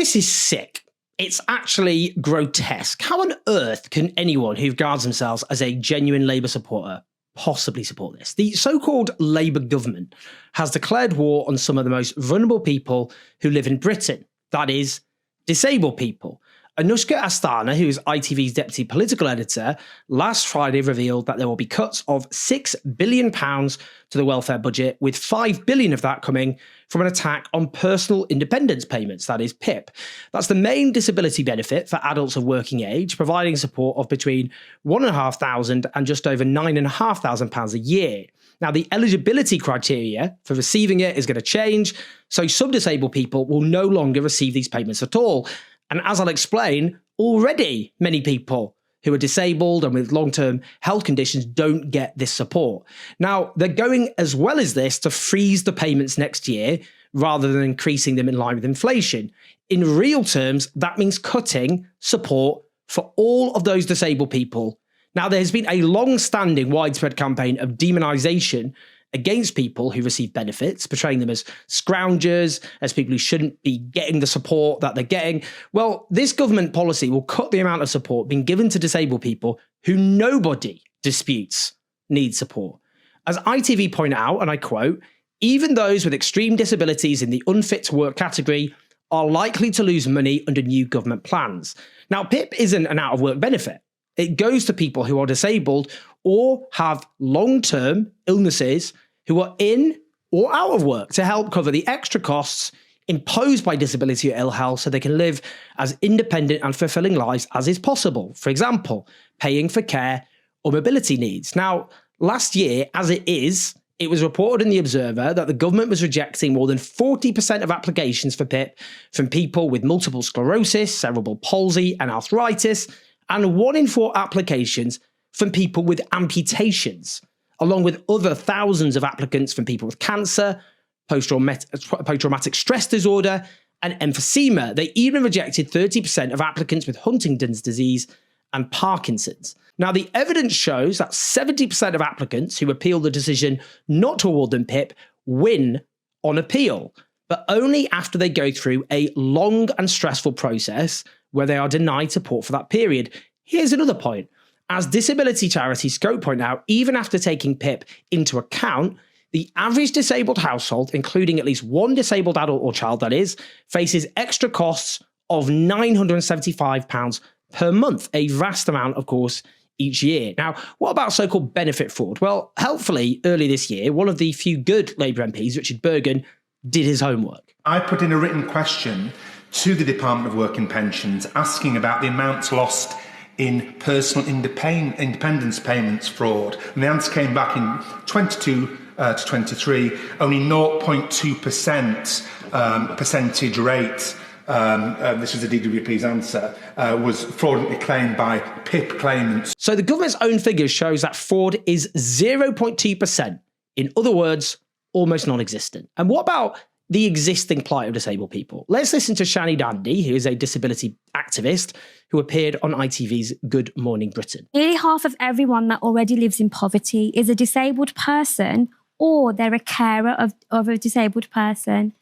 This is sick. It's actually grotesque. How on earth can anyone who regards themselves as a genuine Labour supporter possibly support this? The so-called Labour government has declared war on some of the most vulnerable people who live in Britain. That is, disabled people. Anushka Asthana, who is ITV's deputy political editor, last Friday revealed that there will be cuts of £6 billion to the welfare budget, with £5 billion of that coming from an attack on personal independence payments, that is PIP. That's the main disability benefit for adults of working age, providing support of between £1,500 and just over £9,500 a year. Now, the eligibility criteria for receiving it is going to change, so some disabled people will no longer receive these payments at all. And as I'll explain, already many people who are disabled and with long-term health conditions don't get this support. Now, they're going as well as this to freeze the payments next year rather than increasing them in line with inflation. In real terms, that means cutting support for all of those disabled people. Now, there's been a long-standing widespread campaign of demonization against people who receive benefits, portraying them as scroungers, as people who shouldn't be getting the support that they're getting. Well, this government policy will cut the amount of support being given to disabled people who nobody disputes need support. As ITV point out, and I quote, "Even those with extreme disabilities in the unfit to work category are likely to lose money under new government plans." Now, PIP isn't an out-of-work benefit. It goes to people who are disabled or have long-term illnesses who are in or out of work to help cover the extra costs imposed by disability or ill health so they can live as independent and fulfilling lives as is possible. For example, paying for care or mobility needs. Now, last year, as it was reported in The Observer that the government was rejecting more than 40% of applications for PIP from people with multiple sclerosis, cerebral palsy, and arthritis, and 1 in 4 applications from people with amputations, along with other thousands of applicants from people with cancer, post-traumatic stress disorder, and emphysema. They even rejected 30% of applicants with Huntington's disease and Parkinson's. Now, the evidence shows that 70% of applicants who appeal the decision not to award them PIP win on appeal, but only after they go through a long and stressful process where they are denied support for that period. Here's another point. As disability charity Scope point out, even after taking PIP into account, the average disabled household, including at least one disabled adult or child that is, faces extra costs of £975 per month, a vast amount, of course, each year. Now, what about so-called benefit fraud? Well, helpfully, early this year, one of the few good Labour MPs, Richard Bergen, did his homework. I put in a written question to the Department of Work and Pensions asking about the amounts lost in personal independence payments fraud. And the answer came back in 22 to 23, only 0.2% percentage rate. This is the DWP's answer, was fraudulently claimed by PIP claimants. So the government's own figures shows that fraud is 0.2%. In other words, almost non-existent. And what about the existing plight of disabled people? Let's listen to Shani Dandy, who is a disability activist who appeared on ITV's Good Morning Britain. Nearly half of everyone that already lives in poverty is a disabled person or they're a carer of a disabled person.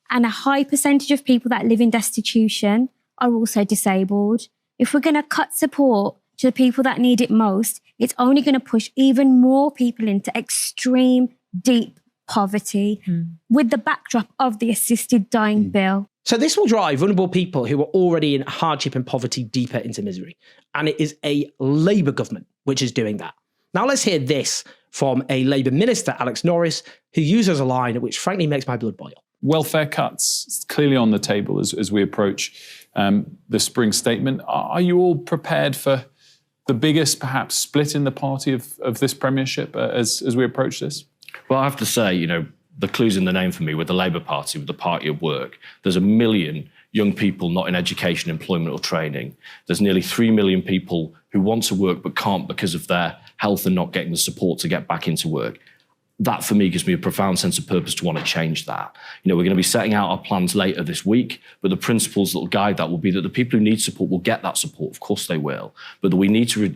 And a high percentage of people that live in destitution are also disabled. If we're going to cut support to the people that need it most, it's only going to push even more people into extreme, deep poverty with the backdrop of the assisted dying bill. So this will drive vulnerable people who are already in hardship and poverty deeper into misery. And it is a Labour government which is doing that. Now let's hear this from a Labour minister, Alex Norris, who uses a line which frankly makes my blood boil. Welfare cuts clearly on the table as we approach the spring statement. Are you all prepared for the biggest, perhaps, split in the party of this premiership as we approach this? Well, I have to say, the clue's in the name for me with the Labour Party, with the party of work. There's 1 million young people not in education, employment or training. There's nearly 3 million people who want to work but can't because of their health and not getting the support to get back into work. that for me gives me a profound sense of purpose to want to change that. We're going to be setting out our plans later this week, but the principles that will guide that will be that the people who need support will get that support. Of course they will, but that we need to,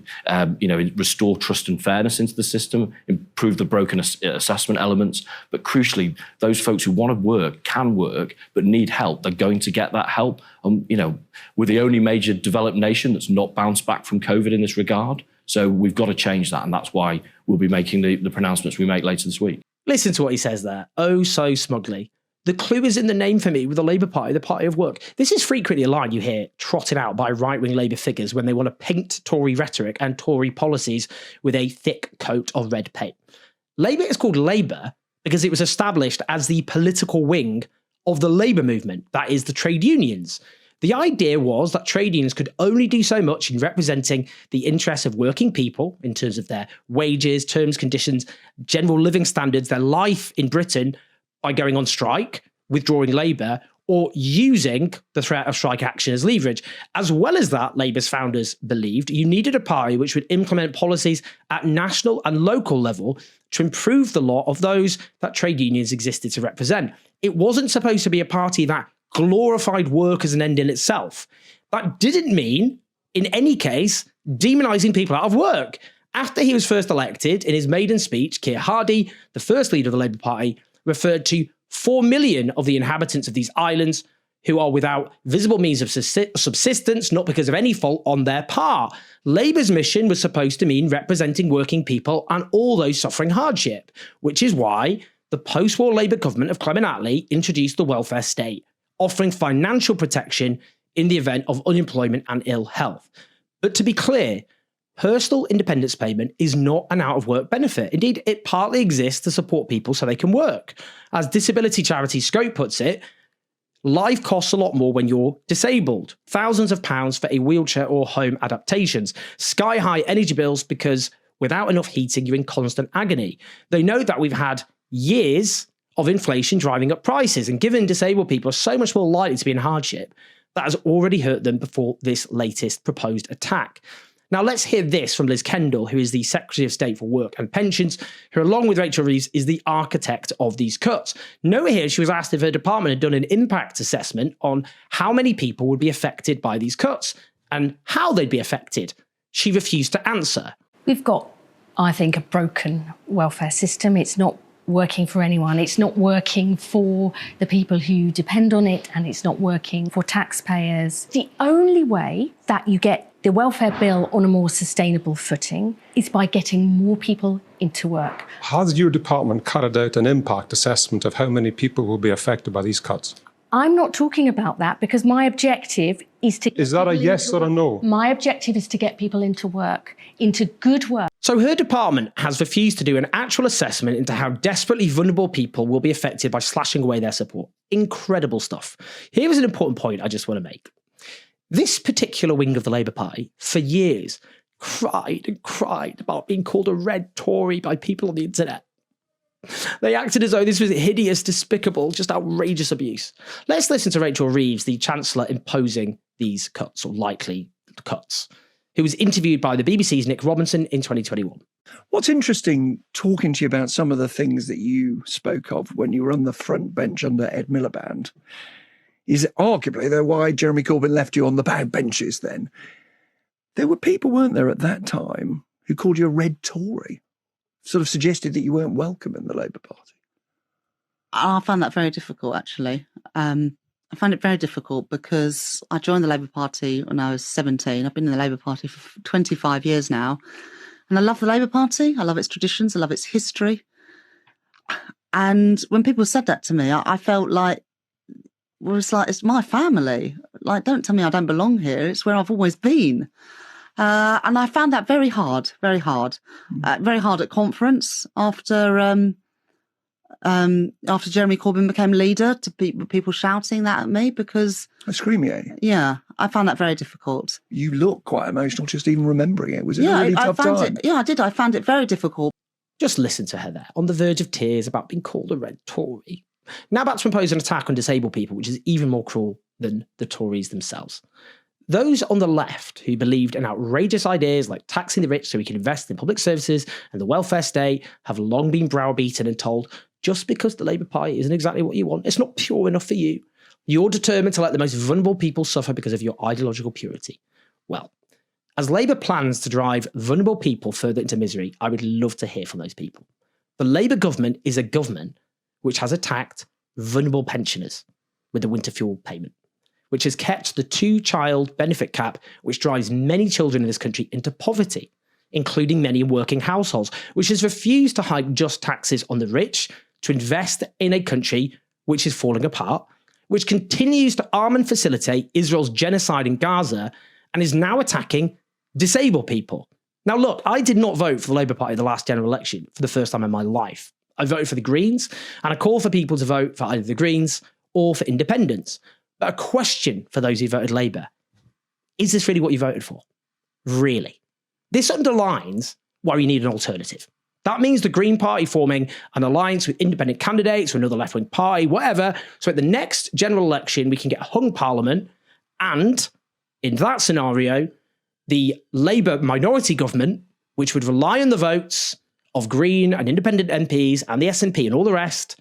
restore trust and fairness into the system, improve the broken assessment elements. But crucially, those folks who want to work, can work, but need help, they're going to get that help. We're the only major developed nation that's not bounced back from COVID in this regard. So we've got to change that, and that's why we'll be making the pronouncements we make later this week. Listen to what he says there, oh so smugly. The clue is in the name for me with the Labour Party, the party of work. This is frequently a line you hear trotted out by right-wing Labour figures when they want to paint Tory rhetoric and Tory policies with a thick coat of red paint. Labour is called Labour because it was established as the political wing of the labour movement, that is the trade unions. The idea was that trade unions could only do so much in representing the interests of working people in terms of their wages, terms, conditions, general living standards, their life in Britain by going on strike, withdrawing labour, or using the threat of strike action as leverage. As well as that, Labour's founders believed you needed a party which would implement policies at national and local level to improve the lot of those that trade unions existed to represent. It wasn't supposed to be a party that glorified work as an end in itself. That didn't mean, in any case, demonising people out of work. After he was first elected, in his maiden speech, Keir Hardie, the first leader of the Labour Party, referred to 4 million of the inhabitants of these islands who are without visible means of subsistence, not because of any fault on their part. Labour's mission was supposed to mean representing working people and all those suffering hardship, which is why the post-war Labour government of Clement Attlee introduced the welfare state, offering financial protection in the event of unemployment and ill health. But to be clear, personal independence payment is not an out-of-work benefit. Indeed, it partly exists to support people so they can work. As disability charity Scope puts it, life costs a lot more when you're disabled. Thousands of pounds for a wheelchair or home adaptations. Sky-high energy bills because without enough heating, you're in constant agony. They know that we've had years of inflation driving up prices, and given disabled people are so much more likely to be in hardship, that has already hurt them before this latest proposed attack. Now let's hear this from Liz Kendall, who is the Secretary of State for Work and Pensions, who along with Rachel Reeves is the architect of these cuts. Note here she was asked if her department had done an impact assessment on how many people would be affected by these cuts and how they'd be affected. She refused to answer. We've got, I think, a broken welfare system. It's not working for anyone. It's not working for the people who depend on it, and it's not working for taxpayers. The only way that you get the welfare bill on a more sustainable footing is by getting more people into work. Has your department carried out an impact assessment of how many people will be affected by these cuts? I'm not talking about that because my objective is to... Is that a yes or a no? My objective is to get people into work, into good work. So her department has refused to do an actual assessment into how desperately vulnerable people will be affected by slashing away their support. Incredible stuff. Here is an important point I just want to make. This particular wing of the Labour Party, for years, cried and cried about being called a red Tory by people on the internet. They acted as though this was hideous, despicable, just outrageous abuse. Let's listen to Rachel Reeves, the Chancellor imposing these cuts, or likely cuts, who was interviewed by the BBC's Nick Robinson in 2021. What's interesting, talking to you about some of the things that you spoke of when you were on the front bench under Ed Miliband, is arguably though why Jeremy Corbyn left you on the back benches then. There were people, weren't there, at that time who called you a red Tory, sort of suggested that you weren't welcome in the Labour Party. I found that very difficult, actually. I find it very difficult because I joined the Labour Party when I was 17. I've been in the Labour Party for 25 years now. And I love the Labour Party. I love its traditions. I love its history. And when people said that to me, I felt like, well, it's like, it's my family. Like, don't tell me I don't belong here. It's where I've always been. And I found that very hard, very hard. Very hard at conference after Jeremy Corbyn became leader, to people shouting that at me because... Screaming at you? Yeah, I found that very difficult. You look quite emotional just even remembering it. Was it a really tough time? I did. I found it very difficult. Just listen to her there, on the verge of tears about being called a red Tory. Now about to impose an attack on disabled people, which is even more cruel than the Tories themselves. Those on the left who believed in outrageous ideas like taxing the rich so we can invest in public services and the welfare state have long been browbeaten and told, just because the Labour Party isn't exactly what you want, it's not pure enough for you. You're determined to let the most vulnerable people suffer because of your ideological purity. Well, as Labour plans to drive vulnerable people further into misery, I would love to hear from those people. The Labour government is a government which has attacked vulnerable pensioners with the winter fuel payment, which has kept the 2-child benefit cap, which drives many children in this country into poverty, including many in working households, which has refused to hike just taxes on the rich to invest in a country which is falling apart, which continues to arm and facilitate Israel's genocide in Gaza, and is now attacking disabled people. Now, look, I did not vote for the Labour Party in the last general election for the first time in my life. I voted for the Greens, and I call for people to vote for either the Greens or for independents. But a question for those who voted Labour: is this really what you voted for? Really? This underlines why we need an alternative. That means the Green Party forming an alliance with independent candidates or another left-wing party, whatever, so at the next general election we can get a hung parliament, and in that scenario, the Labour minority government, which would rely on the votes of Green and independent MPs and the SNP and all the rest,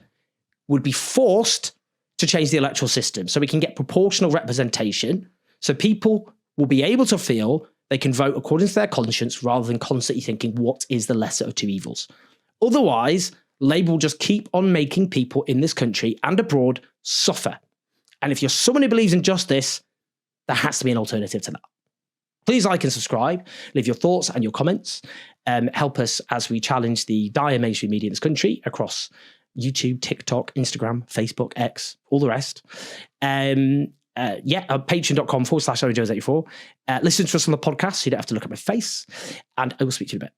would be forced to change the electoral system so we can get proportional representation, so people will be able to feel they can vote according to their conscience rather than constantly thinking, what is the lesser of two evils? Otherwise, Labour will just keep on making people in this country and abroad suffer. And if you're someone who believes in justice, there has to be an alternative to that. Please like and subscribe, leave your thoughts and your comments. Help us as we challenge the dire mainstream media in this country across YouTube, TikTok, Instagram, Facebook, X, all the rest. Patreon.com/OJoes84. Listen to us on the podcast so you don't have to look at my face. And I will speak to you in a bit.